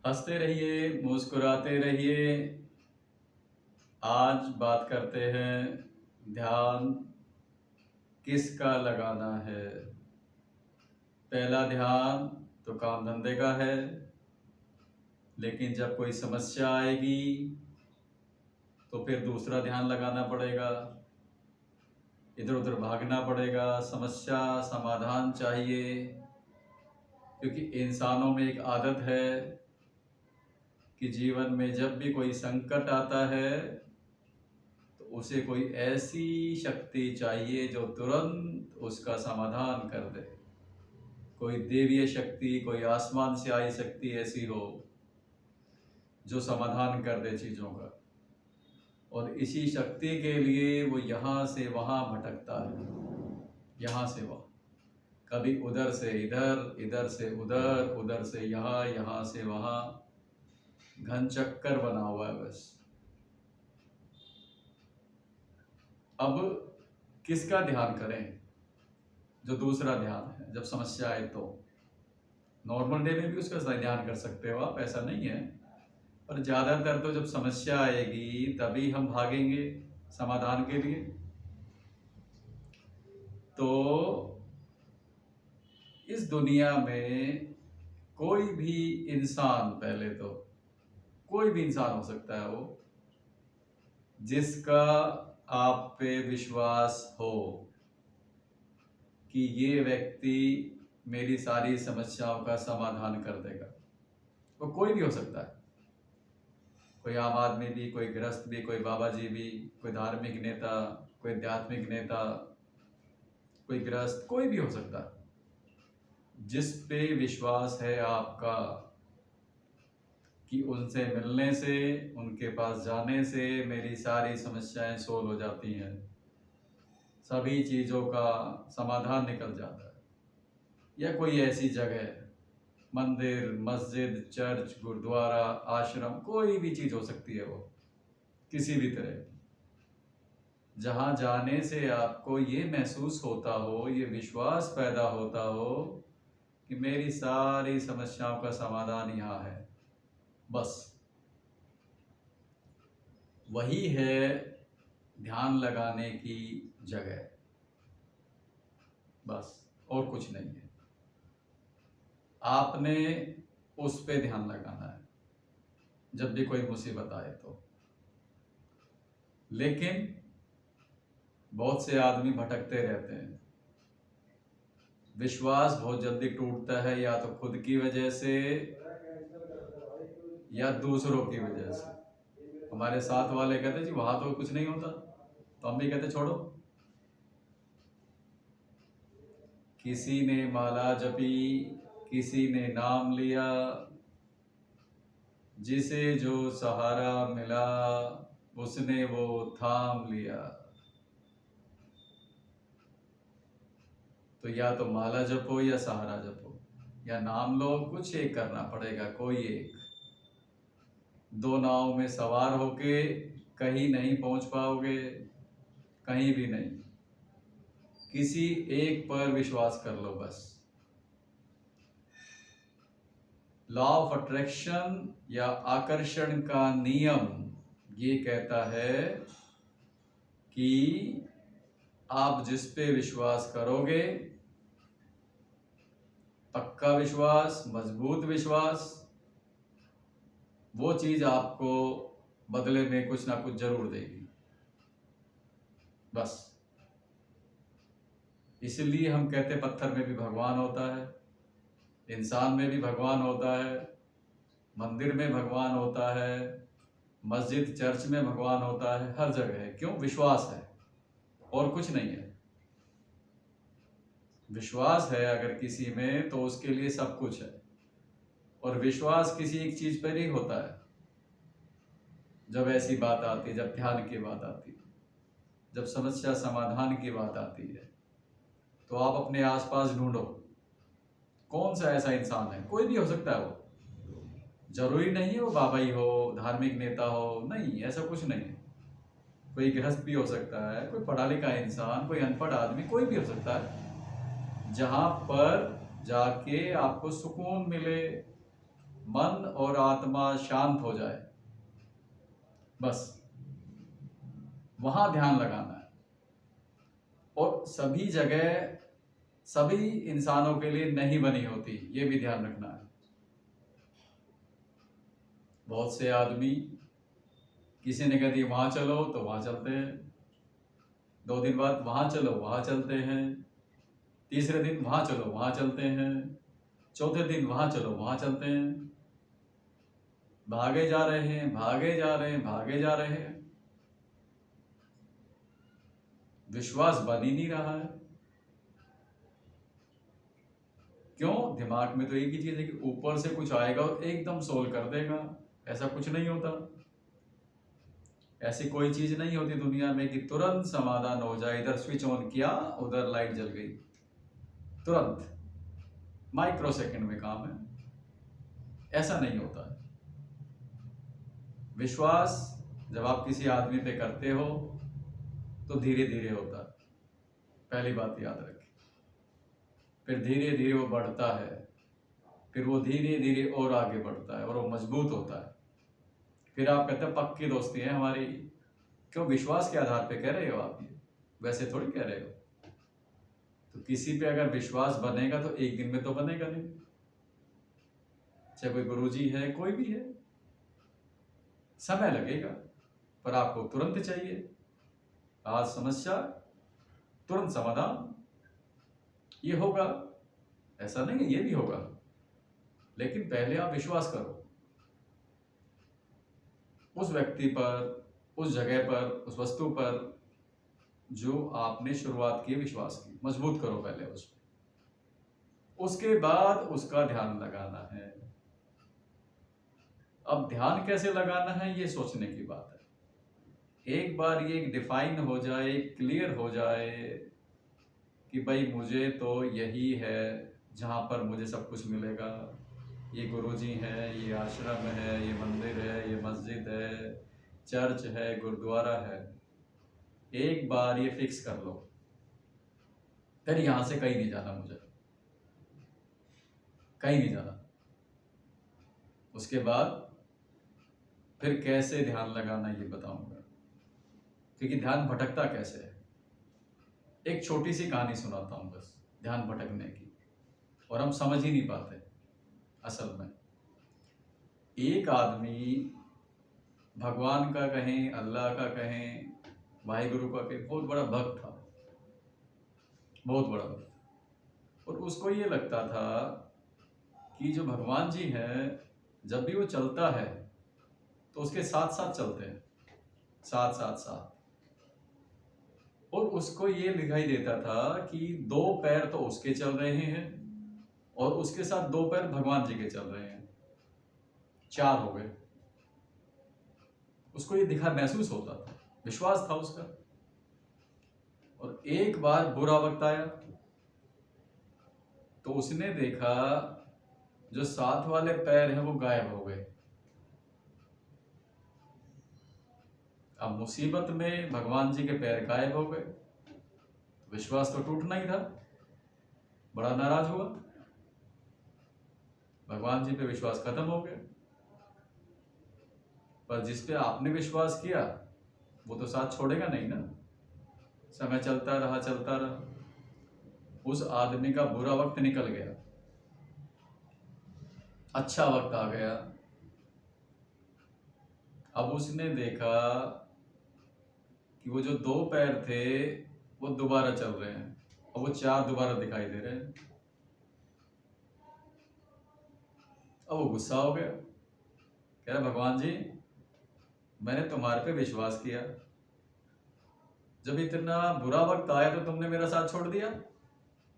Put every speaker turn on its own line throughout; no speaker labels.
हंसते रहिए, मुस्कुराते रहिए। आज बात करते हैं ध्यान किसका लगाना है। पहला ध्यान तो काम धंधे का है, लेकिन जब कोई समस्या आएगी तो फिर दूसरा ध्यान लगाना पड़ेगा, इधर उधर भागना पड़ेगा। समस्या समाधान चाहिए, क्योंकि इंसानों में एक आदत है कि जीवन में जब भी कोई संकट आता है तो उसे कोई ऐसी शक्ति चाहिए जो तुरंत उसका समाधान कर दे। कोई देवीय शक्ति, कोई आसमान से आई शक्ति ऐसी हो जो समाधान कर दे चीज़ों का। और इसी शक्ति के लिए वो यहाँ से वहाँ भटकता है, यहाँ से वहाँ, कभी उधर से इधर, इधर से उधर, उधर से यहाँ, यहाँ से वहाँ, घन चक्कर बना हुआ है बस। अब किसका ध्यान करें? जो दूसरा ध्यान है, जब समस्या आए तो। नॉर्मल डे में भी उसका ध्यान कर सकते हो आप, ऐसा नहीं है, पर ज़्यादातर तो जब समस्या आएगी तभी हम भागेंगे समाधान के लिए। तो इस दुनिया में कोई भी इंसान, पहले तो कोई भी इंसान हो सकता है वो, जिसका आप पे विश्वास हो कि ये व्यक्ति मेरी सारी समस्याओं का समाधान कर देगा। वो कोई भी हो सकता है, कोई आम आदमी भी, कोई गृहस्थ भी, कोई बाबा जी भी, कोई धार्मिक नेता, कोई आध्यात्मिक नेता, कोई गृहस्थ, कोई भी हो सकता है। जिस पे विश्वास है आपका कि उनसे मिलने से, उनके पास जाने से मेरी सारी समस्याएं सोल्व हो जाती हैं, सभी चीज़ों का समाधान निकल जाता है। या कोई ऐसी जगह, मंदिर, मस्जिद, चर्च, गुरुद्वारा, आश्रम, कोई भी चीज़ हो सकती है वो, किसी भी तरह की, जहाँ जाने से आपको ये महसूस होता हो, ये विश्वास पैदा होता हो कि मेरी सारी समस्याओं का समाधान यहाँ है। बस वही है ध्यान लगाने की जगह, बस और कुछ नहीं है। आपने उस पे ध्यान लगाना है जब भी कोई मुसीबत आए तो। लेकिन बहुत से आदमी भटकते रहते हैं। विश्वास बहुत जल्दी टूटता है, या तो खुद की वजह से या दूसरों की वजह से। हमारे साथ वाले कहते जी वहां तो कुछ नहीं होता, तो हम भी कहते छोड़ो। किसी ने माला जपी, किसी ने नाम लिया, जिसे जो सहारा मिला उसने वो थाम लिया। तो या तो माला जपो या सहारा जपो या नाम लो, कुछ एक करना पड़ेगा, कोई एक। दो नाव में सवार होके कहीं नहीं पहुंच पाओगे, कहीं भी नहीं। किसी एक पर विश्वास कर लो बस। लॉ ऑफ अट्रैक्शन या आकर्षण का नियम ये कहता है कि आप जिस पे विश्वास करोगे, पक्का विश्वास, मजबूत विश्वास, वो चीज आपको बदले में कुछ ना कुछ जरूर देगी। बस इसलिए हम कहते पत्थर में भी भगवान होता है, इंसान में भी भगवान होता है, मंदिर में भगवान होता है, मस्जिद चर्च में भगवान होता है, हर जगह है। क्यों? विश्वास है और कुछ नहीं है। विश्वास है अगर किसी में तो उसके लिए सब कुछ है। और विश्वास किसी एक चीज पर ही होता है। जब ऐसी बात आती है, जब ध्यान की बात आती है, जब समस्या समाधान की बात आती है, तो आप अपने आसपास ढूंढो कौन सा ऐसा इंसान है। कोई भी हो सकता है वो, जरूरी नहीं है वो बाबा ही हो, धार्मिक नेता हो, नहीं, ऐसा कुछ नहीं है। कोई गृहस्थ भी हो सकता है, कोई पढ़ा लिखा इंसान, कोई अनपढ़ आदमी, कोई भी हो सकता है। जहां पर जाके आपको सुकून मिले, मन और आत्मा शांत हो जाए, बस वहां ध्यान लगाना है। और सभी जगह सभी इंसानों के लिए नहीं बनी होती, ये भी ध्यान रखना है। बहुत से आदमी, किसी ने कह दिया वहां चलो तो वहां चलते हैं, 2 दिन बाद वहां चलो वहां चलते हैं, तीसरे दिन वहां चलो वहां चलते हैं, चौथे दिन वहां चलो वहां चलते हैं, भागे जा रहे हैं भागे जा रहे हैं भागे जा रहे हैं, विश्वास बन ही नहीं रहा है। क्यों? दिमाग में तो एक ही चीज है कि ऊपर से कुछ आएगा और एकदम सोल्व कर देगा। ऐसा कुछ नहीं होता। ऐसी कोई चीज नहीं होती दुनिया में कि तुरंत समाधान हो जाए। इधर स्विच ऑन किया, उधर लाइट जल गई, तुरंत माइक्रो सेकंड में काम है। ऐसा नहीं होता है। विश्वास जब आप किसी आदमी पे करते हो तो धीरे धीरे होता है, पहली बात याद रखें। फिर धीरे धीरे वो बढ़ता है, फिर वो धीरे धीरे और आगे बढ़ता है और वो मजबूत होता है। फिर आप कहते हैं पक्की दोस्ती है हमारी। क्यों? विश्वास के आधार पे कह रहे हो आप, ये वैसे थोड़ी कह रहे हो। तो किसी पे अगर विश्वास बनेगा तो एक दिन में तो बनेगा नहीं। चाहे कोई गुरुजी है, कोई भी है, समय लगेगा, पर आपको तुरंत चाहिए। आज समस्या, तुरंत समाधान, ये होगा। ऐसा नहीं है, ये भी होगा, लेकिन पहले आप विश्वास करो उस व्यक्ति पर, उस जगह पर, उस वस्तु पर जो आपने शुरुआत की, विश्वास की। मजबूत करो पहले उस पर, उसके बाद उसका ध्यान लगाना है। अब ध्यान कैसे लगाना है ये सोचने की बात है। एक बार ये डिफाइन हो जाए, क्लियर हो जाए कि भाई मुझे तो यही है जहाँ पर मुझे सब कुछ मिलेगा। ये गुरुजी है, ये आश्रम है, ये मंदिर है, ये मस्जिद है, चर्च है, गुरुद्वारा है। एक बार ये फिक्स कर लो, फिर यहाँ से कहीं नहीं जाना, मुझे कहीं नहीं जाना। उसके बाद फिर कैसे ध्यान लगाना ये बताऊंगा, क्योंकि ध्यान भटकता कैसे है। एक छोटी सी कहानी सुनाता हूँ बस ध्यान भटकने की, और हम समझ ही नहीं पाते। असल में एक आदमी भगवान का कहें, अल्लाह का कहें, वाहिगुरु का कहें, बहुत बड़ा भक्त था, बहुत बड़ा भक्त। और उसको ये लगता था कि जो भगवान जी हैं, जब भी वो चलता है तो उसके साथ साथ चलते हैं, साथ साथ साथ। और उसको ये दिखाई देता था कि 2 पैर तो उसके चल रहे हैं और उसके साथ 2 पैर भगवान जी के चल रहे हैं, 4 हो गए। उसको ये दिखा, महसूस होता था, विश्वास था उसका। और एक बार बुरा वक्त आया तो उसने देखा जो साथ वाले पैर हैं वो गायब हो गए। अब मुसीबत में भगवान जी के पैर गायब हो गए, विश्वास तो टूटना ही था। बड़ा नाराज हुआ, भगवान जी पे विश्वास खत्म हो गया। पर जिस पे आपने विश्वास किया वो तो साथ छोड़ेगा नहीं ना। समय चलता रहा चलता रहा, उस आदमी का बुरा वक्त निकल गया, अच्छा वक्त आ गया। अब उसने देखा कि वो जो 2 पैर थे वो दोबारा चल रहे हैं और वो 4 दोबारा दिखाई दे रहे हैं। अब वो गुस्सा हो गया, कह रहा भगवान जी, मैंने तुम्हारे पे विश्वास किया, जब इतना बुरा वक्त आया तो तुमने मेरा साथ छोड़ दिया।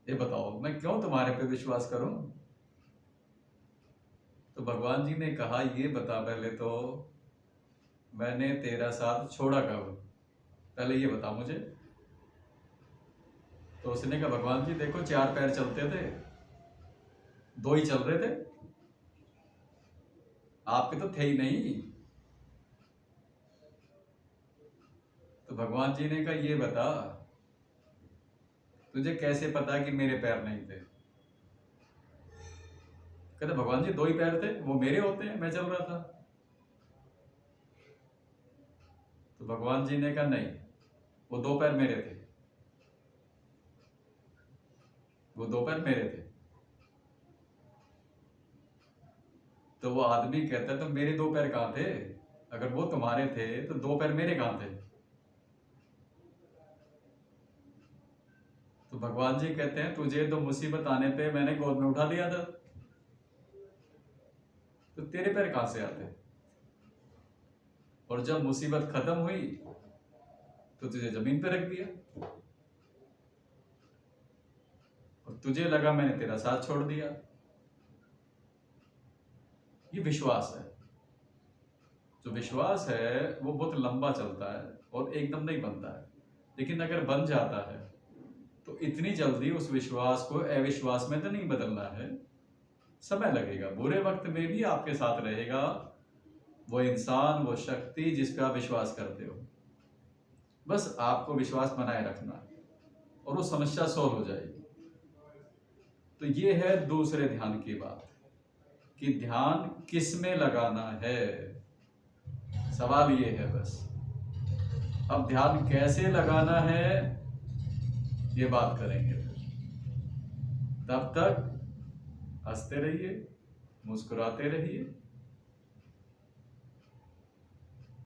ये बताओ मैं क्यों तुम्हारे पे विश्वास करूं? तो भगवान जी ने कहा, ये बता पहले तो मैंने तेरा साथ छोड़ा कब, पहले ये बता मुझे। तो उसने कहा, भगवान जी देखो 4 पैर चलते थे, 2 ही चल रहे थे, आपके तो थे ही नहीं। तो भगवान जी ने कहा, ये बता तुझे कैसे पता कि मेरे पैर नहीं थे? कहते भगवान जी 2 ही पैर थे, वो मेरे होते हैं, मैं चल रहा था। तो भगवान जी ने कहा नहीं, वो 2 पैर मेरे थे, वो 2 पैर मेरे थे। तो वो आदमी कहता है तो मेरे 2 पैर कहाँ थे? अगर वो तुम्हारे थे तो 2 पैर मेरे कहाँ थे? तो भगवान जी कहते हैं तुझे तो मुसीबत आने पे मैंने गोद में उठा दिया था, तो तेरे पैर कहाँ से आते? और जब मुसीबत खत्म हुई तो तुझे जमीन पे रख दिया, और तुझे लगा मैंने तेरा साथ छोड़ दिया। ये विश्वास है। जो विश्वास है वो बहुत लंबा चलता है और एकदम नहीं बनता है, लेकिन अगर बन जाता है तो इतनी जल्दी उस विश्वास को अविश्वास में तो नहीं बदलना है, समय लगेगा। बुरे वक्त में भी आपके साथ रहेगा वो इंसान, वो शक्ति जिस पे आप विश्वास करते हो। बस आपको विश्वास बनाए रखना है और वो समस्या सॉल्व हो जाएगी। तो ये है दूसरे ध्यान की बात कि ध्यान किस में लगाना है, सवाल ये है बस। अब ध्यान कैसे लगाना है ये बात करेंगे फिर। तब तक हंसते रहिए, मुस्कुराते रहिए,